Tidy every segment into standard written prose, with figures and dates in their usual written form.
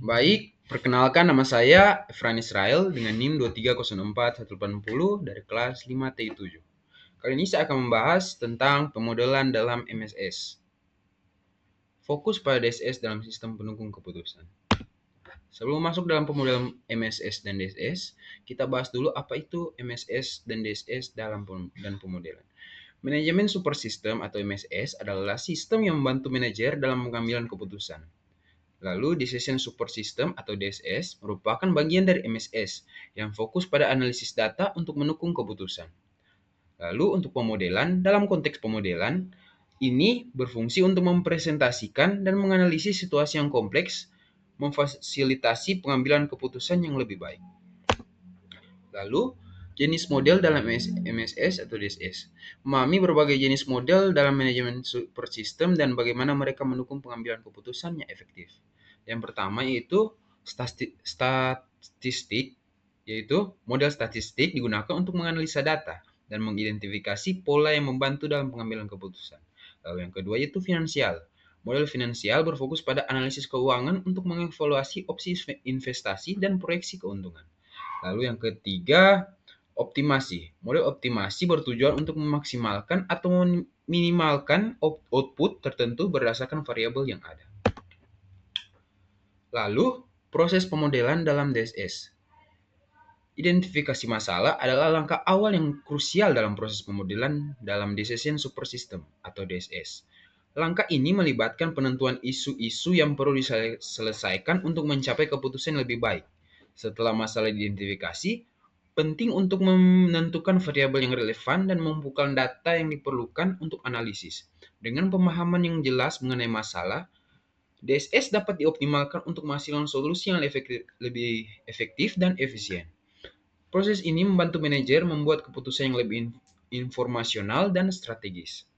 Baik, perkenalkan nama saya Efran Israel dengan NIM 2304180 dari kelas 5T7. Kali ini saya akan membahas tentang pemodelan dalam MSS. Fokus pada DSS dalam sistem pendukung keputusan. Sebelum masuk dalam pemodelan MSS dan DSS, kita bahas dulu apa itu MSS dan DSS dalam pemodelan. Manajemen Super System atau MSS adalah sistem yang membantu manajer dalam pengambilan keputusan. Lalu Decision Support System atau DSS merupakan bagian dari MSS yang fokus pada analisis data untuk mendukung keputusan. Lalu untuk pemodelan, dalam konteks pemodelan, ini berfungsi untuk mempresentasikan dan menganalisis situasi yang kompleks, memfasilitasi pengambilan keputusan yang lebih baik. Lalu, jenis model dalam MSS atau DSS. Memahami berbagai jenis model dalam manajemen super system dan bagaimana mereka mendukung pengambilan keputusan yang efektif. Yang pertama yaitu statistik, yaitu model statistik digunakan untuk menganalisa data dan mengidentifikasi pola yang membantu dalam pengambilan keputusan. Lalu yang kedua yaitu finansial. Model finansial berfokus pada analisis keuangan untuk mengevaluasi opsi investasi dan proyeksi keuntungan. Lalu yang ketiga, optimasi. Model optimasi bertujuan untuk memaksimalkan atau meminimalkan output tertentu berdasarkan variabel yang ada. Lalu, proses pemodelan dalam DSS. Identifikasi masalah adalah langkah awal yang krusial dalam proses pemodelan dalam Decision Super System atau DSS. Langkah ini melibatkan penentuan isu-isu yang perlu diselesaikan untuk mencapai keputusan yang lebih baik. Setelah masalah diidentifikasi, penting untuk menentukan variabel yang relevan dan mengumpulkan data yang diperlukan untuk analisis. Dengan pemahaman yang jelas mengenai masalah, DSS dapat dioptimalkan untuk menghasilkan solusi yang lebih efektif dan efisien. Proses ini membantu manajer membuat keputusan yang lebih informasional dan strategis.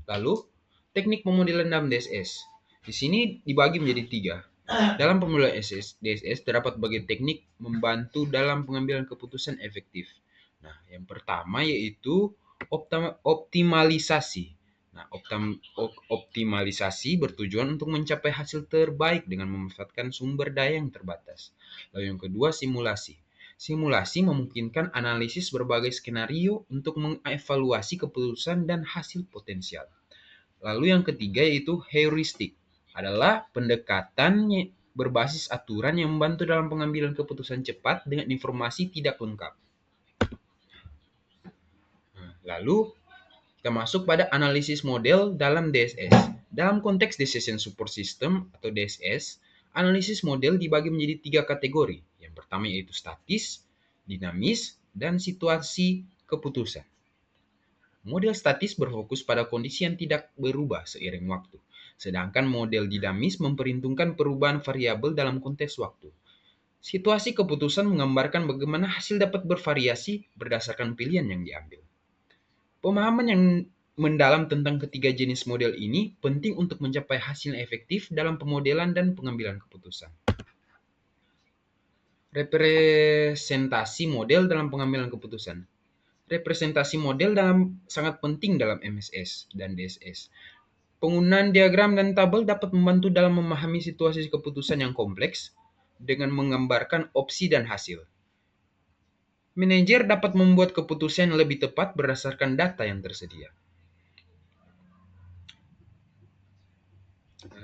Lalu, teknik pemodelan dalam DSS. Di sini dibagi menjadi 3. Dalam pemodelan DSS terdapat berbagai teknik membantu dalam pengambilan keputusan efektif. Nah, yang pertama yaitu optimalisasi. Nah, optimalisasi bertujuan untuk mencapai hasil terbaik dengan memanfaatkan sumber daya yang terbatas. Lalu yang kedua, simulasi. Simulasi memungkinkan analisis berbagai skenario untuk mengevaluasi keputusan dan hasil potensial. Lalu yang ketiga yaitu heuristik, adalah pendekatan berbasis aturan yang membantu dalam pengambilan keputusan cepat dengan informasi tidak lengkap. Lalu kita masuk pada analisis model dalam DSS. Dalam konteks Decision Support System atau DSS, analisis model dibagi menjadi 3 kategori. Yang pertama yaitu statis, dinamis, dan situasi keputusan. Model statis berfokus pada kondisi yang tidak berubah seiring waktu, sedangkan model dinamis memperhitungkan perubahan variabel dalam konteks waktu. Situasi keputusan menggambarkan bagaimana hasil dapat bervariasi berdasarkan pilihan yang diambil. Pemahaman yang mendalam tentang ketiga jenis model ini penting untuk mencapai hasil efektif dalam pemodelan dan pengambilan keputusan. Representasi model dalam pengambilan keputusan. Representasi model sangat penting dalam MSS dan DSS. Penggunaan diagram dan tabel dapat membantu dalam memahami situasi keputusan yang kompleks dengan menggambarkan opsi dan hasil. Manajer dapat membuat keputusan yang lebih tepat berdasarkan data yang tersedia.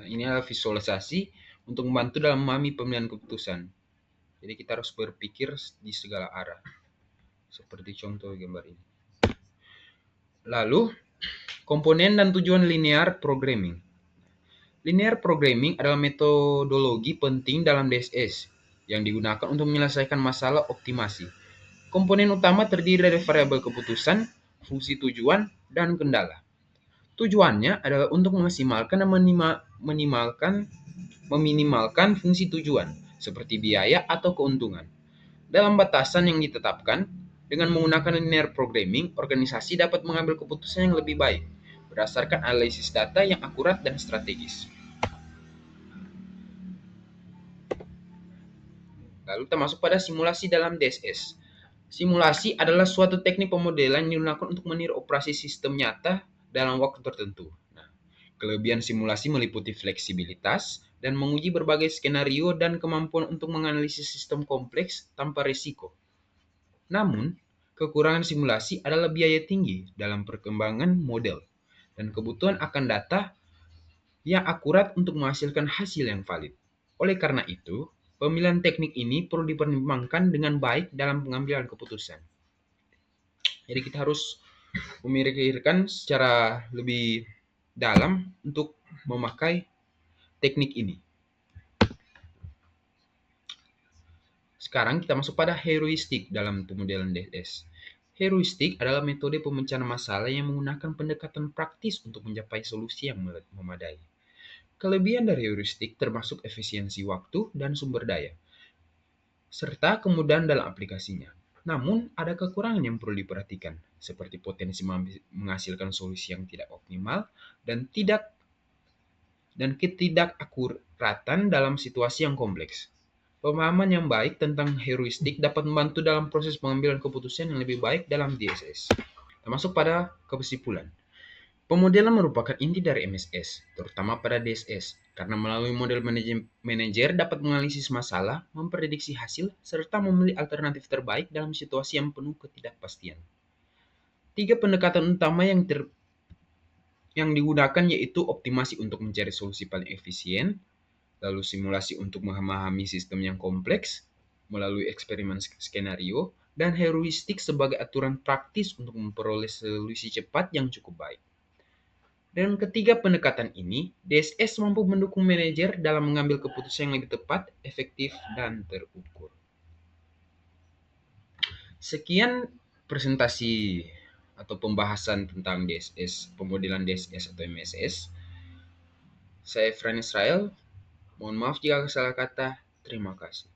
Ini adalah visualisasi untuk membantu dalam memahami pemilihan keputusan. Jadi kita harus berpikir di segala arah. Seperti contoh gambar ini. Lalu, komponen dan tujuan linear programming. Linear programming adalah metodologi penting dalam DSS yang digunakan untuk menyelesaikan masalah optimasi. Komponen utama terdiri dari variabel keputusan, fungsi tujuan, dan kendala. Tujuannya adalah untuk memaksimalkan dan meminimalkan fungsi tujuan, seperti biaya atau keuntungan. Dalam batasan yang ditetapkan, dengan menggunakan linear programming, organisasi dapat mengambil keputusan yang lebih baik, berdasarkan analisis data yang akurat dan strategis. Lalu kita masuk pada simulasi dalam DSS. Simulasi adalah suatu teknik pemodelan yang digunakan untuk meniru operasi sistem nyata dalam waktu tertentu. Nah, kelebihan simulasi meliputi fleksibilitas dan menguji berbagai skenario dan kemampuan untuk menganalisis sistem kompleks tanpa risiko. Namun, kekurangan simulasi adalah biaya tinggi dalam perkembangan model dan kebutuhan akan data yang akurat untuk menghasilkan hasil yang valid. Oleh karena itu, pemilihan teknik ini perlu dipertimbangkan dengan baik dalam pengambilan keputusan. Jadi kita harus memikirkan secara lebih dalam untuk memakai teknik ini. Sekarang kita masuk pada heuristik dalam pemodelan DSS. Heuristik adalah metode pemecahan masalah yang menggunakan pendekatan praktis untuk mencapai solusi yang memadai. Kelebihan dari heuristik termasuk efisiensi waktu dan sumber daya, serta kemudahan dalam aplikasinya. Namun, ada kekurangan yang perlu diperhatikan, seperti potensi menghasilkan solusi yang tidak optimal dan ketidakakuratan dalam situasi yang kompleks. Pemahaman yang baik tentang heuristik dapat membantu dalam proses pengambilan keputusan yang lebih baik dalam DSS. Termasuk pada kesimpulan. Pemodelan merupakan inti dari MSS, terutama pada DSS, karena melalui model manajer dapat menganalisis masalah, memprediksi hasil, serta memilih alternatif terbaik dalam situasi yang penuh ketidakpastian. 3 pendekatan utama yang digunakan yaitu optimasi untuk mencari solusi paling efisien, lalu simulasi untuk memahami sistem yang kompleks melalui eksperimen skenario, dan heuristik sebagai aturan praktis untuk memperoleh solusi cepat yang cukup baik. Dengan ketiga pendekatan ini, DSS mampu mendukung manajer dalam mengambil keputusan yang lebih tepat, efektif, dan terukur. Sekian presentasi atau pembahasan tentang DSS, pemodelan DSS atau MSS. Saya Fran Israel. Mohon maaf jika salah kata. Terima kasih.